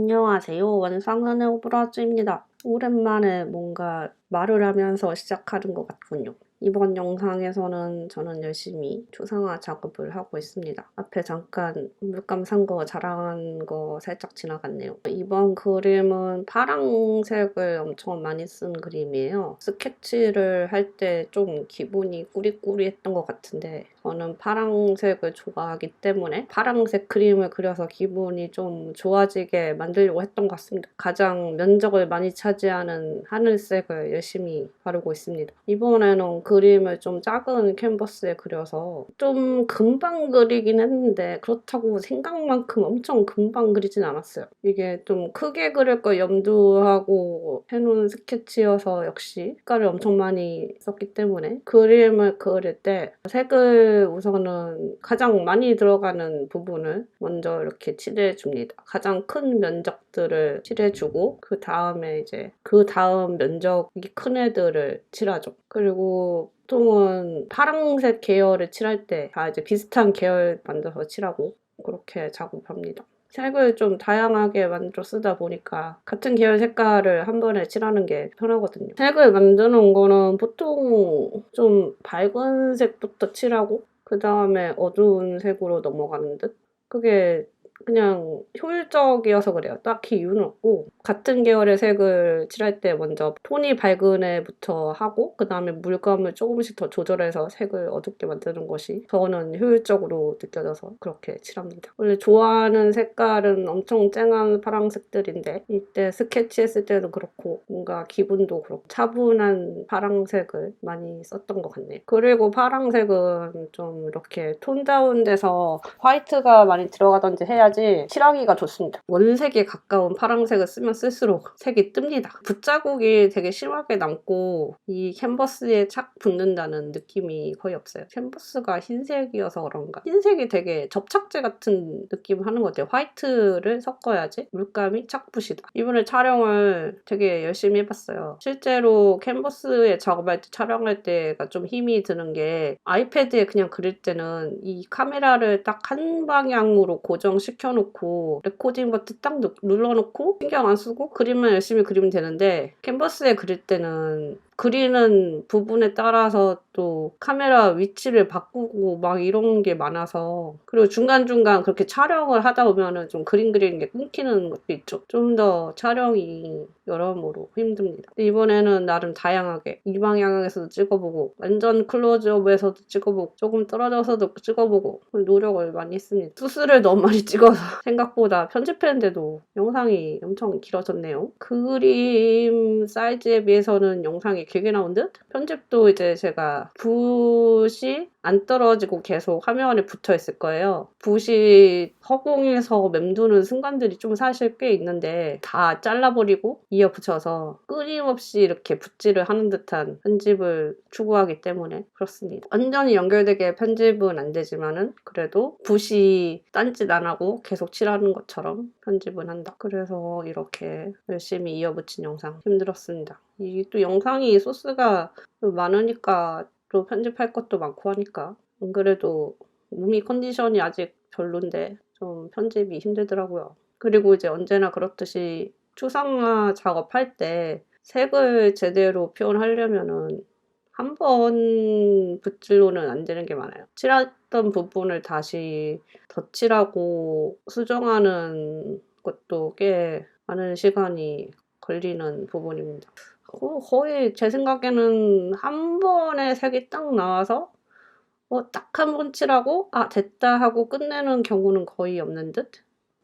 안녕하세요. 원상은의 오브라즈입니다. 오랜만에 뭔가 말을 하면서 시작하는 것 같군요. 이번 영상에서는 저는 열심히 초상화 작업을 하고 있습니다. 앞에 잠깐 물감 산 거 자랑한 거 살짝 지나갔네요. 이번 그림은 파랑색을 엄청 많이 쓴 그림이에요. 스케치를 할 때 좀 기분이 꾸리꾸리했던 것 같은데 저는 파랑색을 좋아하기 때문에 파랑색 그림을 그려서 기분이 좀 좋아지게 만들려고 했던 것 같습니다. 가장 면적을 많이 차지하는 하늘색을 열심히 바르고 있습니다. 이번에는 그림을 좀 작은 캔버스에 그려서 좀 금방 그리긴 했는데 그렇다고 생각만큼 엄청 금방 그리진 않았어요. 이게 좀 크게 그릴 걸 염두하고 해놓은 스케치여서 역시 색깔을 엄청 많이 썼기 때문에 그림을 그릴 때 색을 우선은 가장 많이 들어가는 부분을 먼저 이렇게 칠해줍니다. 가장 큰 면적들을 칠해주고 그 다음에 이제 그 다음 면적이 큰 애들을 칠하죠. 그리고 보통은 파란색 계열을 칠할 때 다 이제 비슷한 계열 만들어서 칠하고 그렇게 작업합니다. 색을 좀 다양하게 만들어 쓰다 보니까 같은 계열 색깔을 한 번에 칠하는 게 편하거든요. 색을 만드는 거는 보통 좀 밝은 색부터 칠하고 그 다음에 어두운 색으로 넘어가는 듯? 그게 그냥 효율적이어서 그래요. 딱히 이유는 없고 같은 계열의 색을 칠할 때 먼저 톤이 밝은 애부터 하고 그 다음에 물감을 조금씩 더 조절해서 색을 어둡게 만드는 것이 저는 효율적으로 느껴져서 그렇게 칠합니다. 원래 좋아하는 색깔은 엄청 쨍한 파란색들인데 이때 스케치했을 때도 그렇고 뭔가 기분도 그렇고 차분한 파란색을 많이 썼던 것 같네요. 그리고 파란색은 좀 이렇게 톤 다운 돼서 화이트가 많이 들어가던지 해야지 칠하기가 좋습니다. 원색에 가까운 파란색을 쓰면 쓸수록 색이 뜹니다. 붓자국이 되게 심하게 남고 이 캔버스에 착 붙는다는 느낌이 거의 없어요. 캔버스가 흰색이어서 그런가? 흰색이 되게 접착제 같은 느낌을 하는 것 같아요. 화이트를 섞어야지 물감이 착 붓이다. 이번에 촬영을 되게 열심히 해봤어요. 실제로 캔버스에 작업할 때 촬영할 때가 좀 힘이 드는 게 아이패드에 그냥 그릴 때는 이 카메라를 딱 한 방향으로 고정시켜놓고 레코딩 버튼 딱 눌러놓고 신경 안 쓰고 그림만 열심히 그리면 되는데 캔버스에 그릴 때는 그리는 부분에 따라서 또 카메라 위치를 바꾸고 막 이런 게 많아서 그리고 중간중간 그렇게 촬영을 하다 보면은 좀 그림 그리는 게 끊기는 것도 있죠. 좀 더 촬영이 여러모로 힘듭니다. 이번에는 나름 다양하게 이 방향에서도 찍어보고 완전 클로즈업에서도 찍어보고 조금 떨어져서도 찍어보고 노력을 많이 했습니다. 수스를 너무 많이 찍어서 생각보다 편집했는데도 영상이 엄청 길어졌네요. 그림 사이즈에 비해서는 영상이 길게 나온 듯? 편집도 이제 제가 붓이 안 떨어지고 계속 화면에 붙어 있을 거예요. 붓이 허공에서 맴도는 순간들이 좀 사실 꽤 있는데 다 잘라버리고 이어붙여서 끊임없이 이렇게 붓질을 하는 듯한 편집을 추구하기 때문에 그렇습니다. 완전히 연결되게 편집은 안 되지만은 그래도 붓이 딴짓 안 하고 계속 칠하는 것처럼 편집은 한다. 그래서 이렇게 열심히 이어붙인 영상 힘들었습니다. 이 또 영상이 소스가 많으니까 또 편집할 것도 많고 하니까 안 그래도 몸이 컨디션이 아직 별론데 좀 편집이 힘들더라고요. 그리고 이제 언제나 그렇듯이 추상화 작업할 때 색을 제대로 표현하려면은 한 번 붓질로는 안 되는 게 많아요. 칠했던 부분을 다시 덧칠하고 수정하는 것도 꽤 많은 시간이 걸리는 부분입니다. 거의 제 생각에는 한 번에 색이 딱 나와서 딱 한 번 칠하고 아 됐다 하고 끝내는 경우는 거의 없는 듯?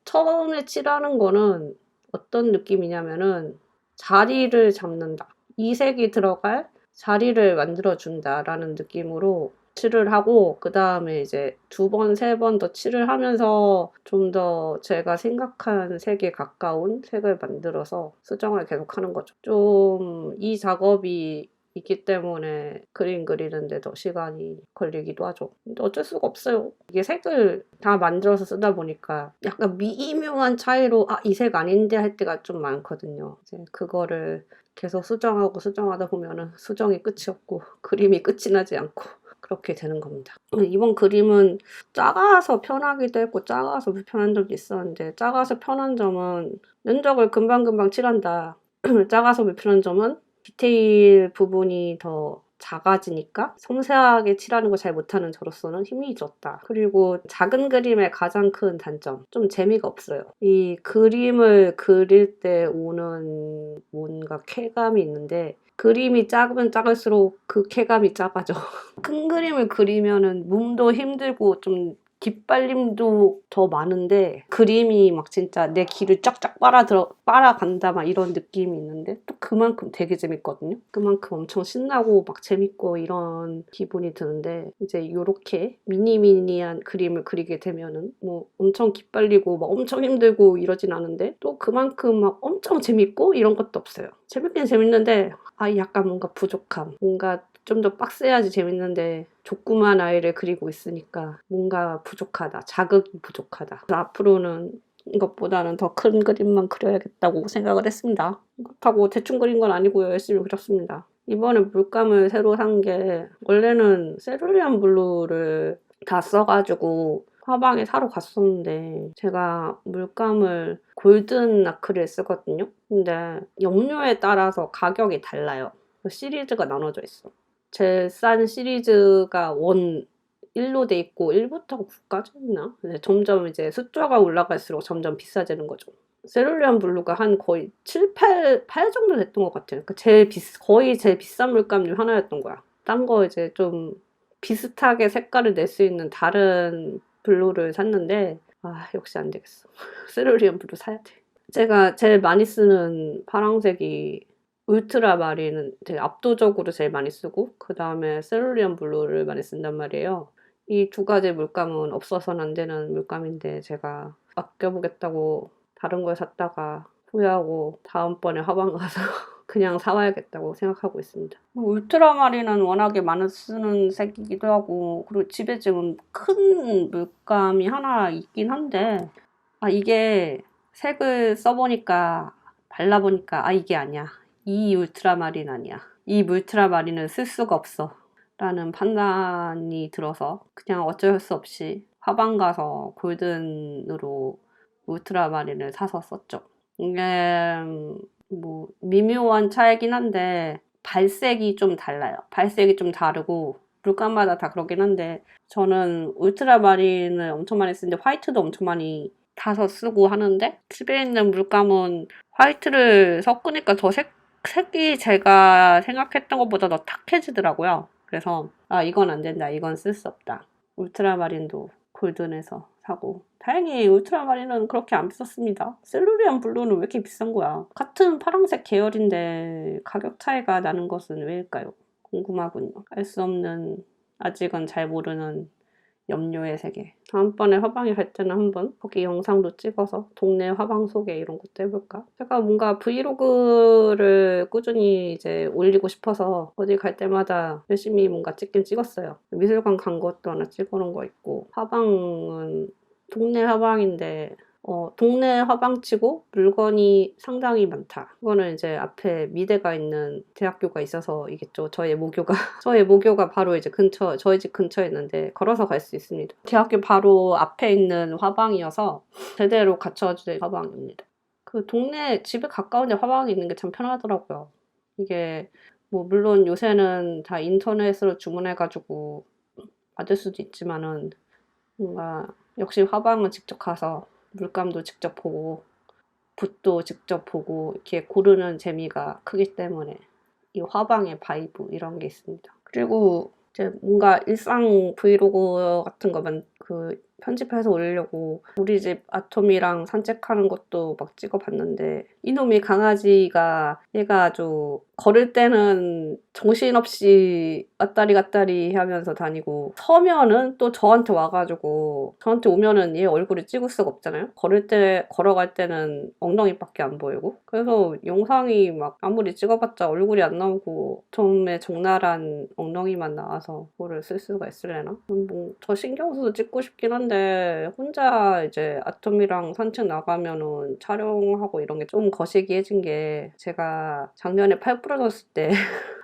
처음에 칠하는 거는 어떤 느낌이냐면은 자리를 잡는다. 이 색이 들어갈 자리를 만들어준다 라는 느낌으로 칠을 하고 그 다음에 이제 2번, 3번 더 칠을 하면서 좀 더 제가 생각한 색에 가까운 색을 만들어서 수정을 계속하는 거죠. 좀 이 작업이 있기 때문에 그림 그리는데 더 시간이 걸리기도 하죠. 근데 어쩔 수가 없어요. 이게 색을 다 만들어서 쓰다 보니까 약간 미묘한 차이로 아, 이 색 아닌데 할 때가 좀 많거든요. 이제 그거를 계속 수정하고 수정하다 보면은 수정이 끝이 없고 그림이 끝이 나지 않고 그렇게 되는 겁니다. 이번 그림은 작아서 편하기도 했고 작아서 불편한 점도 있었는데, 작아서 편한 점은 면적을 금방금방 칠한다. 작아서 불편한 점은 디테일 부분이 더 작아지니까 섬세하게 칠하는 걸 잘 못하는 저로서는 힘이 들었다. 그리고 작은 그림의 가장 큰 단점, 좀 재미가 없어요. 이 그림을 그릴 때 오는 뭔가 쾌감이 있는데, 그림이 작으면 작을수록 그 쾌감이 작아져. 큰 그림을 그리면은 몸도 힘들고 좀 깃발림도 더 많은데, 그림이 막 진짜 내 기를 쫙쫙 빨아간다 막 이런 느낌이 있는데, 또 그만큼 되게 재밌거든요. 그만큼 엄청 신나고 막 재밌고 이런 기분이 드는데, 이제 요렇게 미니미니한 그림을 그리게 되면은 뭐 엄청 깃발리고 막 엄청 힘들고 이러진 않은데, 또 그만큼 막 엄청 재밌고 이런 것도 없어요. 재밌긴 재밌는데 약간 뭔가 부족함, 뭔가 좀 더 빡세야지 재밌는데 조그만 아이를 그리고 있으니까 뭔가 부족하다, 자극이 부족하다. 그래서 앞으로는 이것보다는 더 큰 그림만 그려야겠다고 생각을 했습니다. 그렇다고 대충 그린 건 아니고요. 열심히 그렸습니다. 이번에 물감을 새로 산 게, 원래는 세룰리안 블루를 다 써가지고 화방에 사러 갔었는데, 제가 물감을 골든 아크릴 쓰거든요. 근데 염료에 따라서 가격이 달라요. 시리즈가 나눠져 있어. 제일 싼 시리즈가 1로 돼 있고 1부터 9까지 있나? 점점 이제 숫자가 올라갈수록 점점 비싸지는 거죠. 세룰리안 블루가 한 거의 7, 8 정도 됐던 것 같아요. 그러니까 거의 제일 비싼 물감 중 하나였던 거야. 딴 거 이제 좀 비슷하게 색깔을 낼 수 있는 다른 블루를 샀는데, 역시 안 되겠어. 세룰리안 블루 사야 돼. 제가 제일 많이 쓰는 파란색이 울트라마린은 되게 압도적으로 제일 많이 쓰고, 그 다음에 세룰리안 블루를 많이 쓴단 말이에요. 이 두 가지 물감은 없어서는 안 되는 물감인데, 제가 아껴보겠다고 다른 걸 샀다가 후회하고 다음번에 화방 가서 그냥 사와야겠다고 생각하고 있습니다. 울트라마린은 워낙에 많이 쓰는 색이기도 하고, 그리고 집에 지금 큰 물감이 하나 있긴 한데, 이게 색을 써보니까, 발라보니까 이게 아니야. 이 울트라마린 아니야. 이 울트라마린을 쓸 수가 없어. 라는 판단이 들어서 그냥 어쩔 수 없이 화방 가서 골든으로 울트라마린을 사서 썼죠. 이게 뭐 미묘한 차이긴 한데 발색이 좀 달라요. 발색이 좀 다르고 물감마다 다 그러긴 한데, 저는 울트라마린을 엄청 많이 쓰는데 화이트도 엄청 많이 타서 쓰고 하는데, 집에 있는 물감은 화이트를 섞으니까 더 색이 제가 생각했던 것보다 더 탁해지더라고요. 그래서 이건 안 된다, 이건 쓸 수 없다. 울트라마린도 골든에서 사고, 다행히 울트라마린은 그렇게 안 비쌌습니다. 셀루리안 블루는 왜 이렇게 비싼 거야? 같은 파란색 계열인데 가격 차이가 나는 것은 왜일까요? 궁금하군요. 알 수 없는, 아직은 잘 모르는 염료의 세계. 다음번에 화방에 갈 때는 한번 거기 영상도 찍어서 동네 화방 소개 이런 것도 해볼까? 제가 뭔가 브이로그를 꾸준히 이제 올리고 싶어서 어디 갈 때마다 열심히 뭔가 찍긴 찍었어요. 미술관 간 것도 하나 찍어놓은 거 있고, 화방은 동네 화방인데 동네 화방치고 물건이 상당히 많다. 그거는 이제 앞에 미대가 있는 대학교가 있어서이겠죠. 저의 모교가 저의 모교가 바로 이제 저희 집 근처에 있는데 걸어서 갈 수 있습니다. 대학교 바로 앞에 있는 화방이어서 제대로 갖춰진 화방입니다. 그 동네 집에 가까운 데 화방이 있는 게 참 편하더라고요. 이게 뭐 물론 요새는 다 인터넷으로 주문해가지고 받을 수도 있지만은, 뭔가 역시 화방은 직접 가서 물감도 직접 보고 붓도 직접 보고 이렇게 고르는 재미가 크기 때문에 이 화방의 바이브 이런 게 있습니다. 그리고 이제 뭔가 일상 브이로그 같은 거만 편집해서 올리려고 우리 집 아톰이랑 산책하는 것도 막 찍어봤는데, 이놈의 강아지가 얘가 아주 걸을 때는 정신없이 왔다리 갔다리 하면서 다니고, 서면은 또 저한테 와가지고, 저한테 오면은 얘 얼굴을 찍을 수가 없잖아요. 걸어갈 때는 엉덩이밖에 안 보이고, 그래서 영상이 막 아무리 찍어봤자 얼굴이 안 나오고 처음에 적나라한 엉덩이만 나와서 그거를 쓸 수가 있으려나? 저 신경 써서 찍고 싶긴 한데, 혼자 이제 아톰이랑 산책 나가면은 촬영하고 이런 게 좀 거시기해진 게, 제가 작년에 팔 부러졌을 때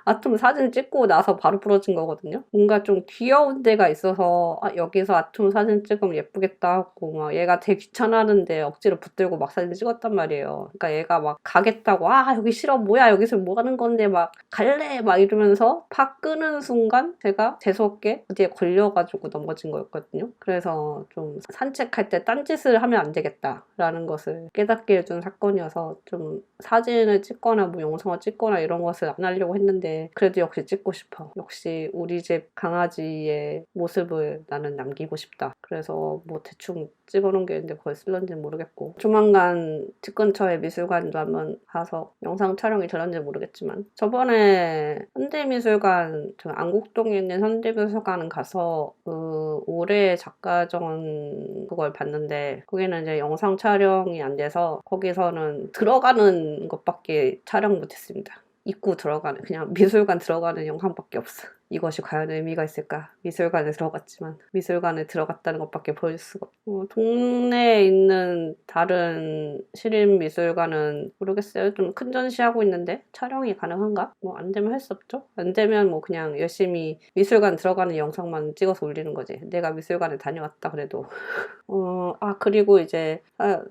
아톰 사진 찍고 나서 바로 부러진 거거든요. 뭔가 좀 귀여운 데가 있어서 여기서 아톰 사진 찍으면 예쁘겠다 하고 막 얘가 되게 귀찮아하는데 억지로 붙들고 막 사진 찍었단 말이에요. 그러니까 얘가 막 가겠다고 여기 싫어 뭐야 여기서 뭐 하는 건데 막 갈래 막 이러면서 팍 끄는 순간 제가 재수없게 어디에 걸려가지고 넘어진 거였거든요. 그래서 좀 산책할 때 딴짓을 하면 안 되겠다라는 것을 깨닫게 해준 사건이어서 좀 사진을 찍거나 뭐 영상을 찍거나 이런 것을 안 하려고 했는데 그래도 역시 찍고 싶어. 역시 우리 집 강아지의 모습을 나는 남기고 싶다. 그래서 뭐 대충 찍어놓은 게 있는데 그걸 쓸런지는 모르겠고 조만간 집 근처에 미술관도 한번 가서 영상 촬영이 될런지 모르겠지만 저번에 현대미술관 저 안국동에 있는 현대미술관 가서 그 올해의 작가전 그걸 봤는데 거기는 이제 영상 촬영이 안 돼서 거기서는 들어가는 것밖에 촬영 못했습니다. 입구 들어가는 그냥 미술관 들어가는 영상밖에 없어. 이것이 과연 의미가 있을까? 미술관에 들어갔지만 미술관에 들어갔다는 것밖에 보여줄 수가 없고 동네에 있는 다른 시립미술관은 모르겠어요. 좀 큰 전시하고 있는데 촬영이 가능한가? 뭐 안 되면 할 수 없죠. 안 되면 뭐 그냥 열심히 미술관 들어가는 영상만 찍어서 올리는 거지. 내가 미술관에 다녀왔다 그래도. 그리고 이제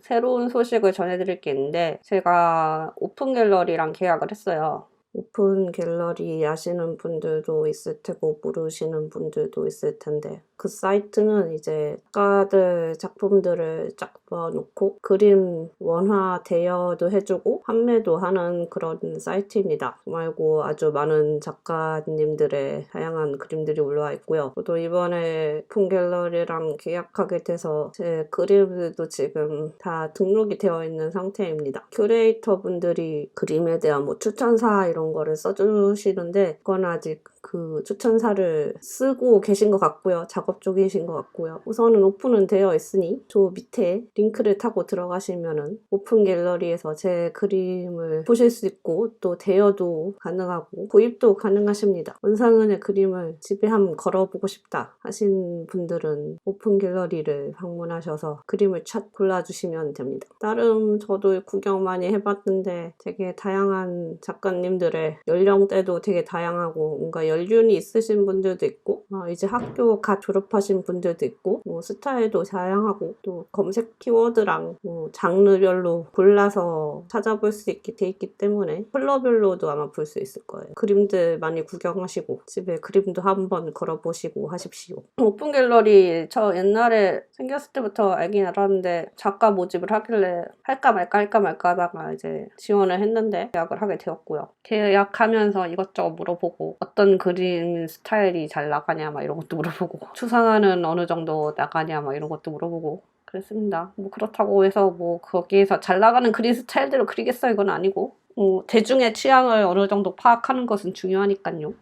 새로운 소식을 전해드릴 게 있는데 제가 오픈 갤러리랑 계약을 했어요. 오픈 갤러리 아시는 분들도 있을 테고 모르시는 분들도 있을 텐데 그 사이트는 이제 작가들 작품들을 쫙 넣어놓고 그림 원화 대여도 해주고 판매도 하는 그런 사이트입니다. 말고 아주 많은 작가님들의 다양한 그림들이 올라와 있고요. 저도 이번에 오픈 갤러리랑 계약하게 돼서 제 그림들도 지금 다 등록이 되어 있는 상태입니다. 큐레이터 분들이 그림에 대한 뭐 추천사 이런 거를 써주시는데 그건 아직 그 추천사를 쓰고 계신 것 같고요. 작업 중이신 것 같고요. 우선은 오픈은 되어 있으니 저 밑에 링크를 타고 들어가시면은 오픈 갤러리에서 제 그림을 보실 수 있고 또 대여도 가능하고 구입도 가능하십니다. 원상은의 그림을 집에 한번 걸어보고 싶다 하신 분들은 오픈 갤러리를 방문하셔서 그림을 촥 골라주시면 됩니다. 나름 저도 구경 많이 해봤는데 되게 다양한 작가님들의 연령대도 되게 다양하고 뭔가 연륜이 있으신 분들도 있고 이제 학교 갓 졸업하신 분들도 있고 뭐 스타일도 다양하고 또 검색 키워드랑 뭐 장르별로 골라서 찾아볼 수 있게 돼 있기 때문에 컬러별로도 아마 볼 수 있을 거예요. 그림들 많이 구경하시고 집에 그림도 한번 걸어보시고 하십시오. 오픈 갤러리 저 옛날에 생겼을 때부터 알긴 알았는데 작가 모집을 하길래 할까 말까 하다가 이제 지원을 했는데 계약을 하게 되었고요. 계약하면서 이것저것 물어보고 어떤 그림 스타일이 잘 나가냐 막 이런 것도 물어보고 추상화는 어느 정도 나가냐 막 이런 것도 물어보고 그랬습니다. 뭐 그렇다고 해서 뭐 거기에서 잘 나가는 그림 스타일대로 그리겠어 이건 아니고 대중의 취향을 어느 정도 파악하는 것은 중요하니까요.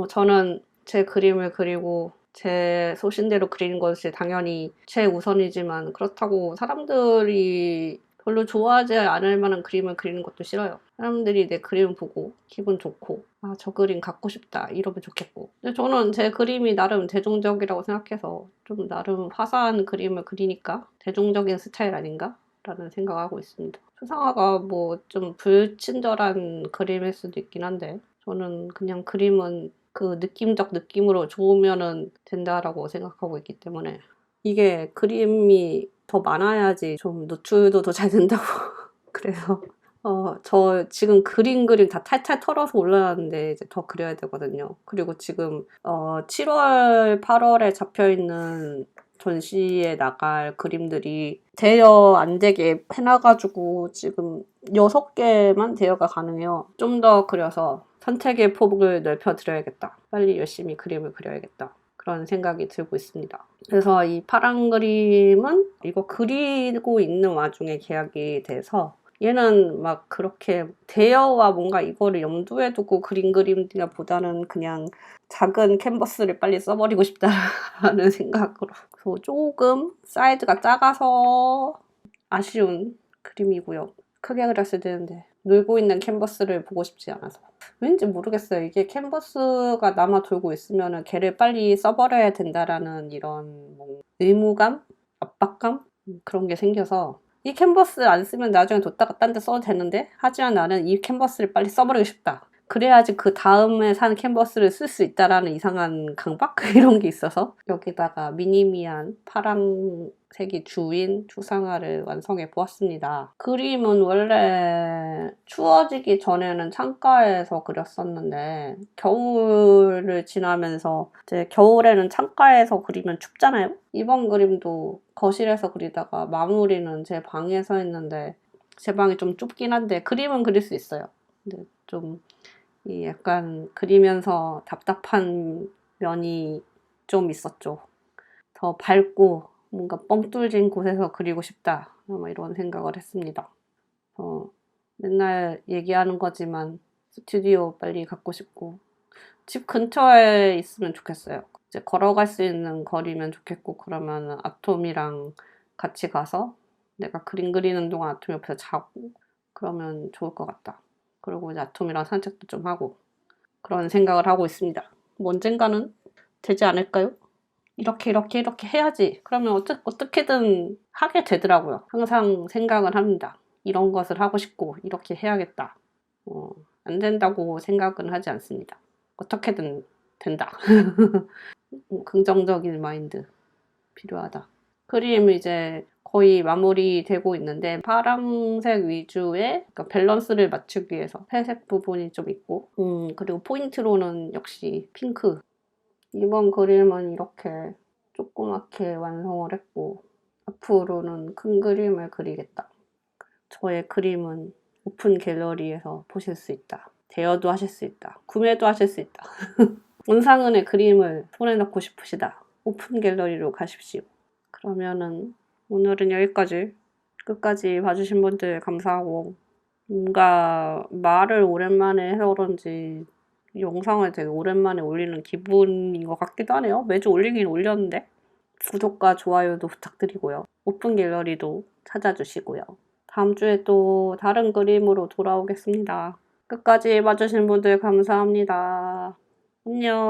저는 제 그림을 그리고 제 소신대로 그리는 것이 당연히 최우선이지만 그렇다고 사람들이 별로 좋아하지 않을 만한 그림을 그리는 것도 싫어요. 사람들이 내 그림을 보고 기분 좋고 저 그림 갖고 싶다 이러면 좋겠고 근데 저는 제 그림이 나름 대중적이라고 생각해서 좀 나름 화사한 그림을 그리니까 대중적인 스타일 아닌가? 라는 생각하고 있습니다. 추상화가 뭐 좀 불친절한 그림일 수도 있긴 한데 저는 그냥 그림은 그 느낌적 느낌으로 좋으면 된다라고 생각하고 있기 때문에 이게 그림이 더 많아야지 좀 노출도 더 잘 된다고 그래서 저 지금 그림 다 탈탈 털어서 올라왔는데 이제 더 그려야 되거든요. 그리고 지금 7월, 8월에 잡혀있는 전시에 나갈 그림들이 대여 안 되게 해놔가지고 지금 6개만 대여가 가능해요. 좀 더 그려서 선택의 폭을 넓혀드려야겠다. 빨리 열심히 그림을 그려야겠다. 그런 생각이 들고 있습니다. 그래서 이 파란 그림은 이거 그리고 있는 와중에 계약이 돼서 얘는 막 그렇게 대여와 뭔가 이거를 염두에 두고 그림이나 보다는 그냥 작은 캔버스를 빨리 써버리고 싶다라는 생각으로 그래서 조금 사이즈가 작아서 아쉬운 그림이고요. 크게 그렸어야 되는데 놀고 있는 캔버스를 보고 싶지 않아서 왠지 모르겠어요. 이게 캔버스가 남아 돌고 있으면 걔를 빨리 써버려야 된다라는 이런 의무감? 압박감? 그런 게 생겨서 이 캔버스 안 쓰면 나중에 뒀다가 딴 데 써도 되는데 하지만 나는 이 캔버스를 빨리 써버리고 싶다. 그래야지 그 다음에 산 캔버스를 쓸 수 있다라는 이상한 강박? 이런 게 있어서 여기다가 미니미한 파란색이 주인 추상화를 완성해 보았습니다. 그림은 원래 추워지기 전에는 창가에서 그렸었는데 겨울을 지나면서 이제 겨울에는 창가에서 그리면 춥잖아요? 이번 그림도 거실에서 그리다가 마무리는 제 방에서 했는데 제 방이 좀 좁긴 한데 그림은 그릴 수 있어요. 근데 좀 이 약간 그리면서 답답한 면이 좀 있었죠. 더 밝고 뭔가 뻥 뚫린 곳에서 그리고 싶다. 아마 이런 생각을 했습니다. 맨날 얘기하는 거지만 스튜디오 빨리 갖고 싶고 집 근처에 있으면 좋겠어요. 이제 걸어갈 수 있는 거리면 좋겠고 그러면 아톰이랑 같이 가서 내가 그림 그리는 동안 아톰 옆에서 자고 그러면 좋을 것 같다. 그리고 이제 아톰이랑 산책도 좀 하고 그런 생각을 하고 있습니다. 뭐 언젠가는 되지 않을까요? 이렇게 해야지. 그러면 어떻게든 하게 되더라고요. 항상 생각을 합니다. 이런 것을 하고 싶고 이렇게 해야겠다. 안 된다고 생각은 하지 않습니다. 어떻게든 된다. 긍정적인 마인드 필요하다. 그림 이제 거의 마무리되고 있는데 파란색 위주의 그러니까 밸런스를 맞추기 위해서 회색 부분이 좀 있고 그리고 포인트로는 역시 핑크. 이번 그림은 이렇게 조그맣게 완성을 했고 앞으로는 큰 그림을 그리겠다. 저의 그림은 오픈 갤러리에서 보실 수 있다. 대여도 하실 수 있다. 구매도 하실 수 있다. 원상은의 그림을 손에 넣고 싶으시다. 오픈 갤러리로 가십시오. 그러면은 오늘은 여기까지. 끝까지 봐주신 분들 감사하고 뭔가 말을 오랜만에 해서 그런지 영상을 되게 오랜만에 올리는 기분인 것 같기도 하네요. 매주 올리긴 올렸는데 구독과 좋아요도 부탁드리고요. 오픈 갤러리도 찾아주시고요. 다음 주에 또 다른 그림으로 돌아오겠습니다. 끝까지 봐주신 분들 감사합니다. 안녕.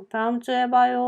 다음 주에 봐요.